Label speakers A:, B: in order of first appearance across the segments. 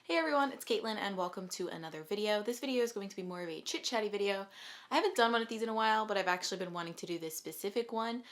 A: Hey everyone, it's Caitlin and welcome to another video. This video is going to be more of a chit-chatty video. I haven't done one of these in a while, but I've actually been wanting to do this specific one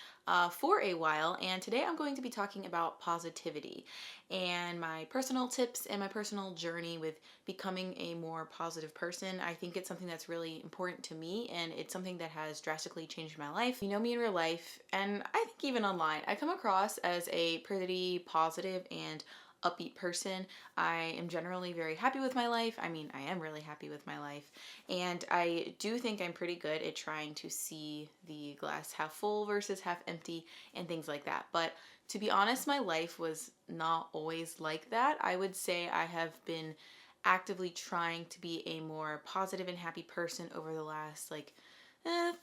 A: for a while, and today I'm going to be talking about positivity and my personal tips and my personal journey with becoming a more positive person. I think it's something that's really important to me, and it's something that has drastically changed my life. You know me in real life, and I think even online, I come across as a pretty positive and upbeat person. I am generally very happy with my life. I mean, I am really happy with my life. And I do think I'm pretty good at trying to see the glass half full versus half empty and things like that. But to be honest, my life was not always like that. I would say I have been actively trying to be a more positive and happy person over the last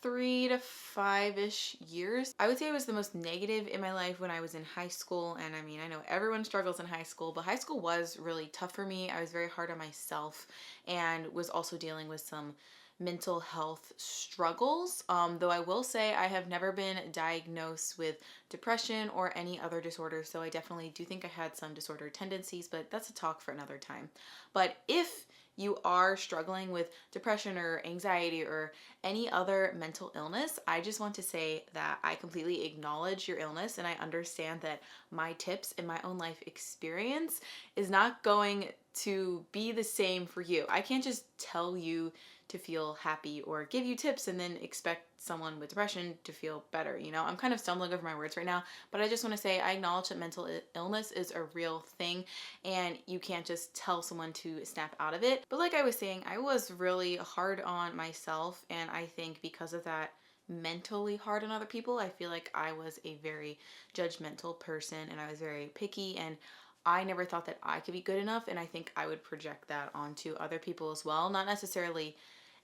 A: 3 to 5-ish years. I would say I was the most negative in my life when I was in high school. And I mean, I know everyone struggles in high school, but high school was really tough for me. I was very hard on myself and was also dealing with some mental health struggles. Though I will say I have never been diagnosed with depression or any other disorder. So I definitely do think I had some disorder tendencies, but that's a talk for another time. But if you are struggling with depression or anxiety or any other mental illness, I just want to say that I completely acknowledge your illness, and I understand that my tips and my own life experience is not going to be the same for you. I can't just tell you to feel happy or give you tips and then expect someone with depression to feel better. You know, I'm kind of stumbling over my words right now, but I just want to say I acknowledge that mental illness is a real thing and you can't just tell someone to snap out of it. But like I was saying, I was really hard on myself, and I think because of that, mentally hard on other people, I feel like I was a very judgmental person and I was very picky, and I never thought that I could be good enough, and I think I would project that onto other people as well. Not necessarily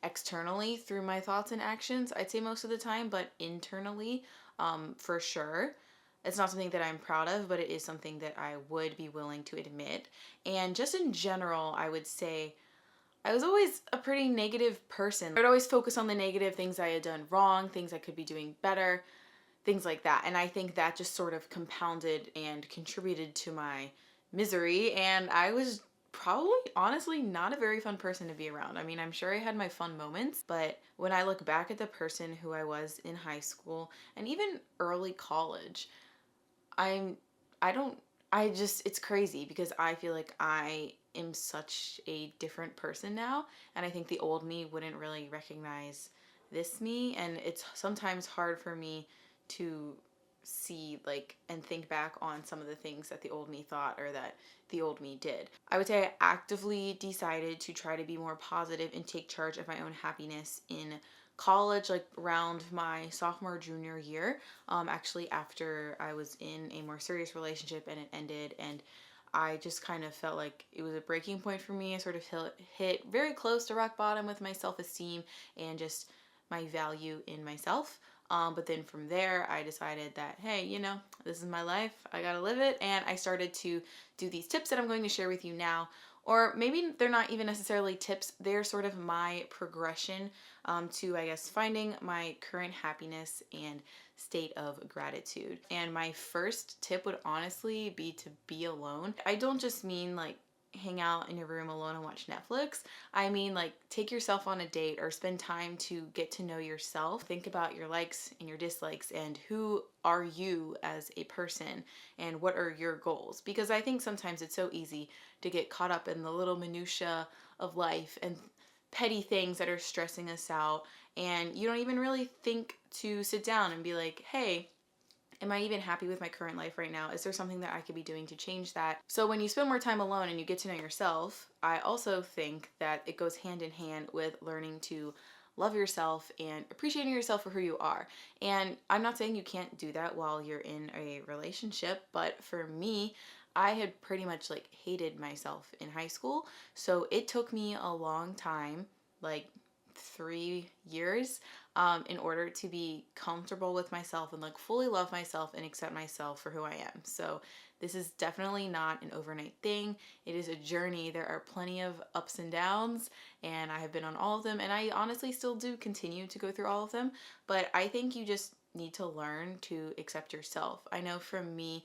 A: externally through my thoughts and actions, I'd say most of the time, but internally, for sure. It's not something that I'm proud of, but it is something that I would be willing to admit. And just in general, I would say I was always a pretty negative person. I would always focus on the negative things I had done wrong, things I could be doing better, things like that. And I think that just sort of compounded and contributed to my misery. And I was probably honestly not a very fun person to be around. I mean, I'm sure I had my fun moments, but when I look back at the person who I was in high school and even early college, I'm I don't I just it's crazy because I feel like I am such a different person now, and I think the old me wouldn't really recognize this me, and it's sometimes hard for me to see and think back on some of the things that the old me thought or that the old me did. I would say I actively decided to try to be more positive and take charge of my own happiness in college, like around my sophomore junior year, actually after I was in a more serious relationship and it ended, and I just kind of felt like it was a breaking point for me. I sort of hit very close to rock bottom with my self-esteem and just my value in myself. But then from there, I decided that, hey, this is my life. I gotta live it. And I started to do these tips that I'm going to share with you now. Or maybe they're not even necessarily tips. They're sort of my progression to, I guess, finding my current happiness and state of gratitude. And my first tip would honestly be to be alone. I don't just mean hang out in your room alone and watch Netflix. I mean, take yourself on a date or spend time to get to know yourself. Think about your likes and your dislikes and who are you as a person and what are your goals. Because I think sometimes it's so easy to get caught up in the little minutia of life and petty things that are stressing us out, and you don't even really think to sit down and be like, hey, am I even happy with my current life right now? Is there something that I could be doing to change that? So when you spend more time alone and you get to know yourself, I also think that it goes hand in hand with learning to love yourself and appreciating yourself for who you are. And I'm not saying you can't do that while you're in a relationship, but for me, I had pretty much hated myself in high school. So it took me a long time, 3 years, in order to be comfortable with myself and fully love myself and accept myself for who I am. So this is definitely not an overnight thing. It is a journey. There are plenty of ups and downs, and I have been on all of them, and I honestly still do continue to go through all of them. But I think you just need to learn to accept yourself. I know for me,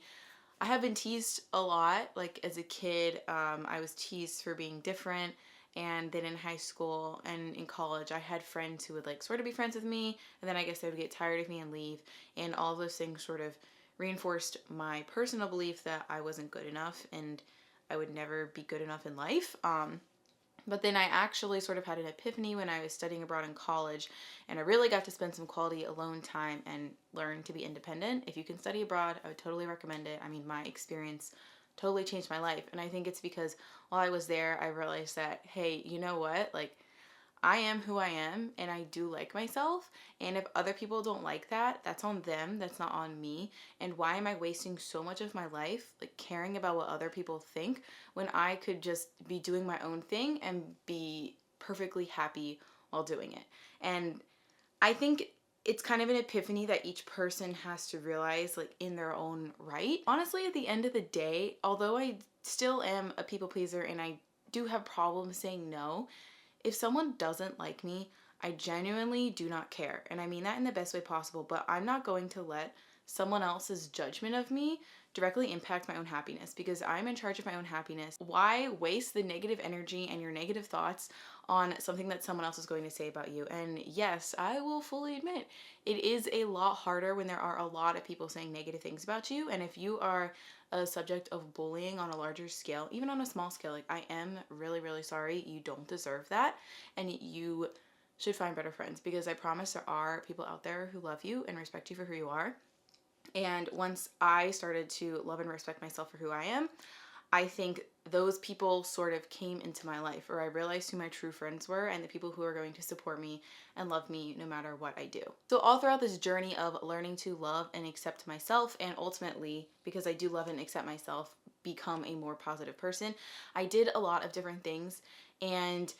A: I have been teased a lot. Like as a kid, I was teased for being different. And then in high school and in college, I had friends who would like sort of be friends with me. And then I guess they would get tired of me and leave. And all those things sort of reinforced my personal belief that I wasn't good enough and I would never be good enough in life. But then I actually sort of had an epiphany when I was studying abroad in college, and I really got to spend some quality alone time and learn to be independent. If you can study abroad, I would totally recommend it. I mean, my experience totally changed my life. And I think it's because while I was there, I realized that, hey, you know what? Like, I am who I am and I do like myself. And if other people don't like that, that's on them. That's not on me. And why am I wasting so much of my life like caring about what other people think when I could just be doing my own thing and be perfectly happy while doing it? And I think it's kind of an epiphany that each person has to realize like in their own right. Honestly, at the end of the day, although I still am a people pleaser and I do have problems saying no, if someone doesn't like me, I genuinely do not care. And I mean that in the best way possible, but I'm not going to let someone else's judgment of me directly impact my own happiness because I'm in charge of my own happiness. Why waste the negative energy and your negative thoughts on something that someone else is going to say about you? And yes, I will fully admit it is a lot harder when there are a lot of people saying negative things about you. And if you are a subject of bullying on a larger scale, even on a small scale, like I am really, really sorry. You don't deserve that. And you should find better friends because I promise there are people out there who love you and respect you for who you are. And once I started to love and respect myself for who I am, I think those people sort of came into my life, or I realized who my true friends were and the people who are going to support me and love me no matter what I do. So all throughout this journey of learning to love and accept myself, and ultimately, because I do love and accept myself, become a more positive person, I did a lot of different things. And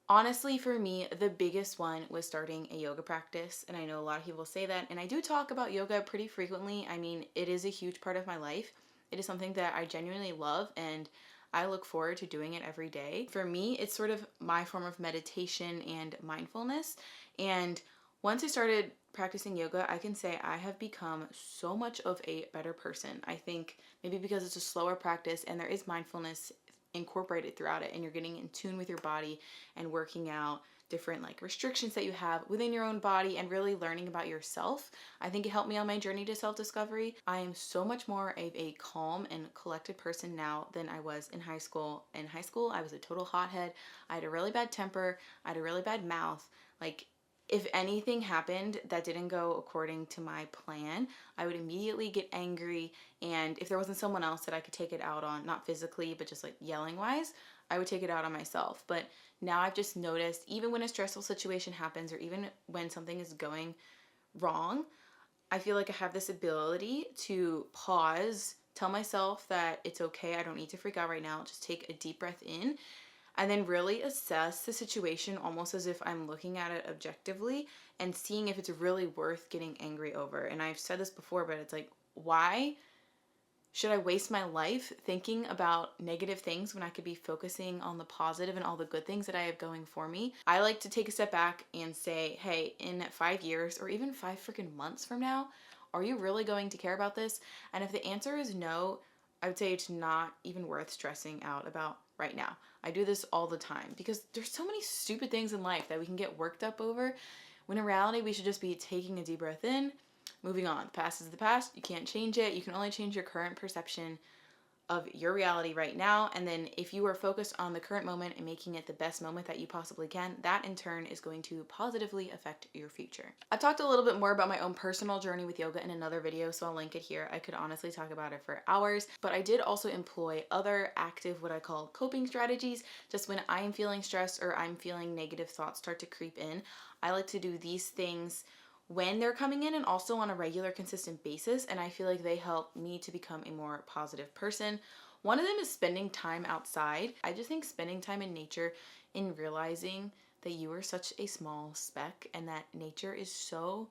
A: honestly, for me, the biggest one was starting a yoga practice. And I know a lot of people say that, and I do talk about yoga pretty frequently. I mean, it is a huge part of my life. It is something that I genuinely love, and I look forward to doing it every day. For me, it's sort of my form of meditation and mindfulness. And once I started practicing yoga, I can say I have become so much of a better person. I think maybe because it's a slower practice and there is mindfulness incorporated throughout it, and you're getting in tune with your body and working out different like restrictions that you have within your own body and really learning about yourself. I think it helped me on my journey to self-discovery. I am so much more of a calm and collected person now than I was in high school. In high school, I was a total hothead. I had a really bad temper. I had a really bad mouth. Like, if anything happened that didn't go according to my plan, I would immediately get angry. And if there wasn't someone else that I could take it out on, not physically, but just like yelling wise, I would take it out on myself. But now I've just noticed, even when a stressful situation happens or even when something is going wrong, I feel like I have this ability to pause, tell myself that it's okay, I don't need to freak out right now, just take a deep breath in and then really assess the situation almost as if I'm looking at it objectively and seeing if it's really worth getting angry over. And I've said this before, but it's like, why should I waste my life thinking about negative things when I could be focusing on the positive and all the good things that I have going for me? I like to take a step back and say, hey, in 5 years or even 5 freaking months from now, are you really going to care about this? And if the answer is no, I would say it's not even worth stressing out about right now. I do this all the time because there's so many stupid things in life that we can get worked up over, when in reality we should just be taking a deep breath in, moving on. The past is the past. You can't change it. You can only change your current perception of your reality right now. And then if you are focused on the current moment and making it the best moment that you possibly can, that in turn is going to positively affect your future. I've talked a little bit more about my own personal journey with yoga in another video, so I'll link it here. I could honestly talk about it for hours, but I did also employ other active, what I call coping strategies. Just when I'm feeling stressed or I'm feeling negative thoughts start to creep in, I like to do these things when they're coming in and also on a regular, consistent basis, and I feel like they help me to become a more positive person. One of them is spending time outside. I just think spending time in nature and realizing that you are such a small speck and that nature is so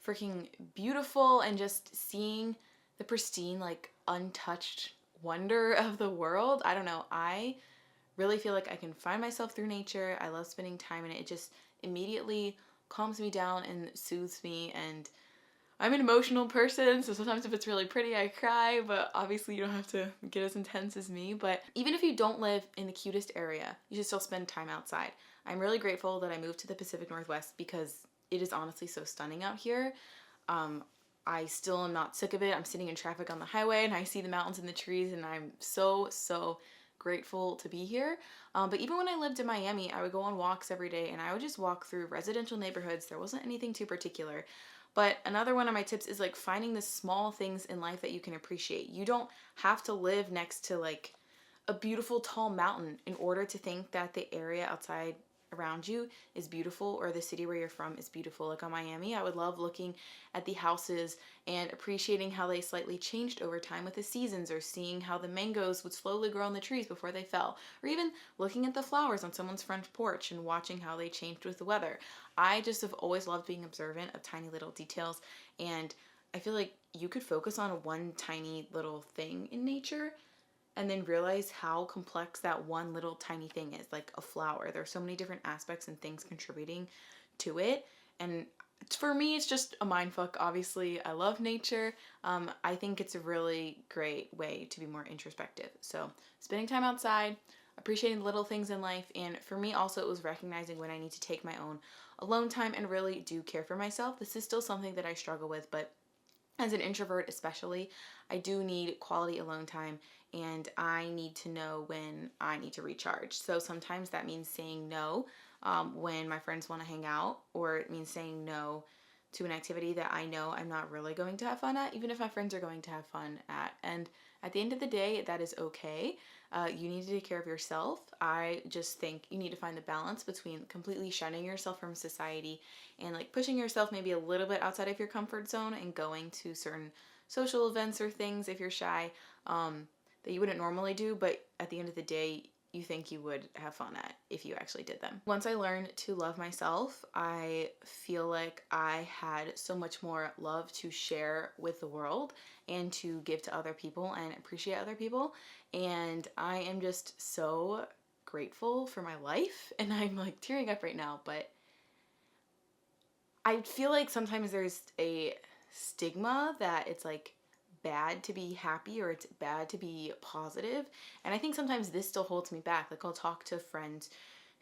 A: freaking beautiful, and just seeing the pristine, like untouched wonder of the world. I don't know. I really feel like I can find myself through nature. I love spending time in it. It just immediately calms me down and soothes me, and I'm an emotional person, so sometimes if it's really pretty, I cry, but obviously you don't have to get as intense as me. But even if you don't live in the cutest area, you should still spend time outside. I'm really grateful that I moved to the Pacific Northwest because it is honestly so stunning out here. I still am not sick of it. I'm sitting in traffic on the highway and I see the mountains and the trees, and I'm so grateful to be here. But even when I lived in Miami, I would go on walks every day and I would just walk through residential neighborhoods. There wasn't anything too particular. But another one of my tips is like finding the small things in life that you can appreciate. You don't have to live next to like a beautiful tall mountain in order to think that the area outside around you is beautiful or the city where you're from is beautiful. Like on Miami, I would love looking at the houses and appreciating how they slightly changed over time with the seasons, or seeing how the mangoes would slowly grow on the trees before they fell, or even looking at the flowers on someone's front porch and watching how they changed with the weather. I just have always loved being observant of tiny little details, and I feel like you could focus on one tiny little thing in nature and then realize how complex that one little tiny thing is, like a flower. There's so many different aspects and things contributing to it. And for me, it's just a mind fuck. Obviously, I love nature. I think it's a really great way to be more introspective. So spending time outside, appreciating the little things in life. And for me also, it was recognizing when I need to take my own alone time and really do care for myself. This is still something that I struggle with, but as an introvert especially, I do need quality alone time, and I need to know when I need to recharge. So sometimes that means saying no when my friends want to hang out, or it means saying no to an activity that I know I'm not really going to have fun at, even if my friends are going to have fun at. And at the end of the day, that is okay. You need to take care of yourself. I just think you need to find the balance between completely shunning yourself from society and like pushing yourself maybe a little bit outside of your comfort zone and going to certain social events or things if you're shy, that you wouldn't normally do, but at the end of the day, you think you would have fun at if you actually did them. Once I learned to love myself, I feel like I had so much more love to share with the world and to give to other people and appreciate other people. And I am just so grateful for my life, and I'm like tearing up right now, but I feel like sometimes there's a stigma that it's like bad to be happy or it's bad to be positive. And I think sometimes this still holds me back. Like I'll talk to friends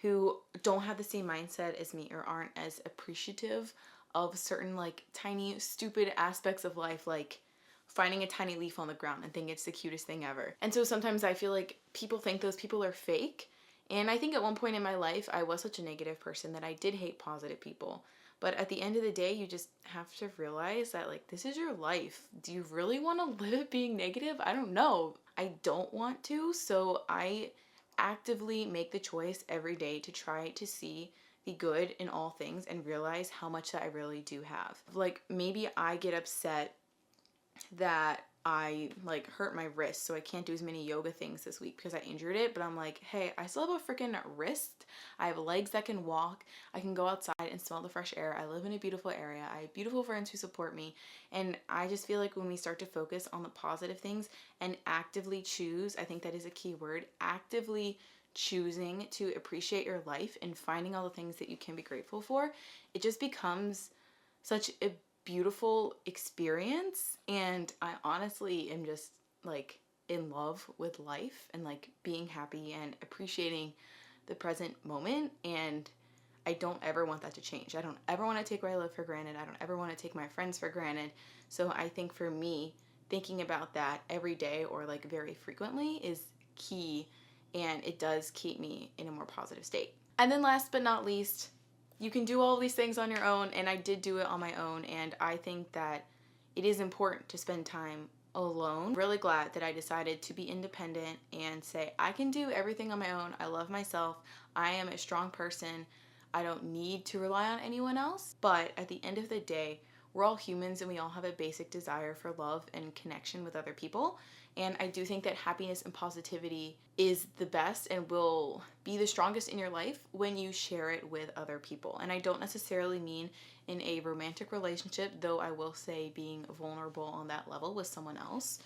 A: who don't have the same mindset as me or aren't as appreciative of certain like tiny stupid aspects of life, like finding a tiny leaf on the ground and think it's the cutest thing ever. And so sometimes I feel like people think those people are fake. And I think at one point in my life, I was such a negative person that I did hate positive people. But at the end of the day, you just have to realize that like this is your life. Do you really want to live it being negative? I don't know. I don't want to, so I actively make the choice every day to try to see the good in all things and realize how much that I really do have. Like maybe I get upset that I like hurt my wrist, so I can't do as many yoga things this week because I injured it, but I'm like, hey, I still have a freaking wrist. I have legs that can walk. I can go outside and smell the fresh air. I live in a beautiful area. I have beautiful friends who support me. And I just feel like when we start to focus on the positive things and actively choose, I think that is a key word, actively choosing to appreciate your life and finding all the things that you can be grateful for, it just becomes such a beautiful experience. And I honestly am just like in love with life and like being happy and appreciating the present moment. And I don't ever want that to change. I don't ever want to take where I live for granted. I don't ever want to take my friends for granted. So I think for me, thinking about that every day or like very frequently is key, and it does keep me in a more positive state. And then last but not least, you can do all these things on your own, and I did do it on my own, and I think that it is important to spend time alone. I'm really glad that I decided to be independent and say, I can do everything on my own. I love myself. I am a strong person. I don't need to rely on anyone else. But at the end of the day, we're all humans and we all have a basic desire for love and connection with other people. And I do think that happiness and positivity is the best and will be the strongest in your life when you share it with other people. And I don't necessarily mean in a romantic relationship, though I will say being vulnerable on that level with someone else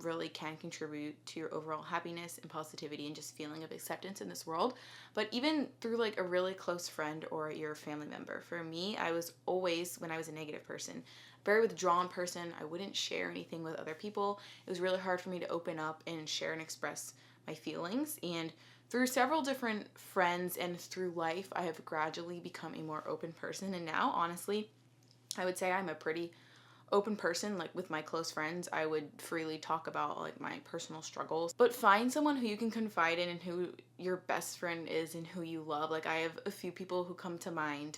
A: really can contribute to your overall happiness and positivity and just feeling of acceptance in this world. But even through like a really close friend or your family member. For me, I was always, when I was a negative person, very withdrawn person. I wouldn't share anything with other people. It was really hard for me to open up and share and express my feelings. And through several different friends and through life, I have gradually become a more open person. And now, honestly, I would say I'm a pretty open person. Like with my close friends, I would freely talk about like my personal struggles. But find someone who you can confide in and who your best friend is and who you love. Like I have a few people who come to mind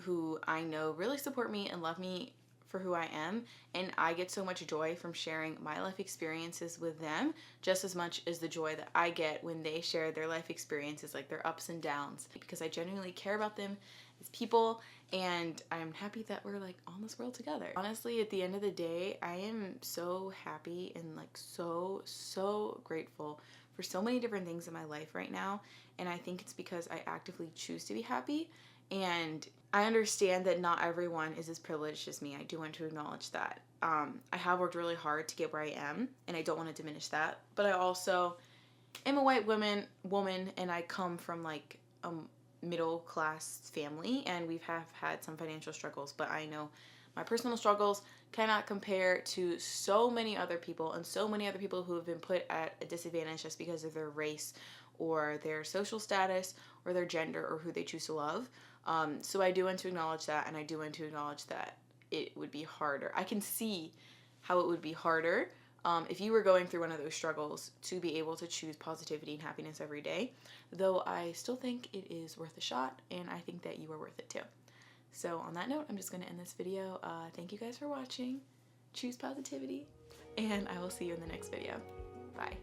A: who I know really support me and love me for who I am, and I get so much joy from sharing my life experiences with them, just as much as the joy that I get when they share their life experiences, like their ups and downs, because I genuinely care about them as people, and I'm happy that we're like on this world together. Honestly, at the end of the day, I am so happy and like so grateful for so many different things in my life right now, and I think it's because I actively choose to be happy. And I understand that not everyone is as privileged as me. I do want to acknowledge that. I have worked really hard to get where I am, and I don't want to diminish that. But I also am a white woman, and I come from like a middle class family, and we have had some financial struggles. But I know my personal struggles cannot compare to so many other people, and so many other people who have been put at a disadvantage just because of their race or their social status or their gender or who they choose to love. So I do want to acknowledge that, and I do want to acknowledge that it would be harder. I can see how it would be harder if you were going through one of those struggles to be able to choose positivity and happiness every day, though I still think it is worth a shot, and I think that you are worth it too. So on that note, I'm just going to end this video. Thank you guys for watching. Choose positivity, and I will see you in the next video. Bye.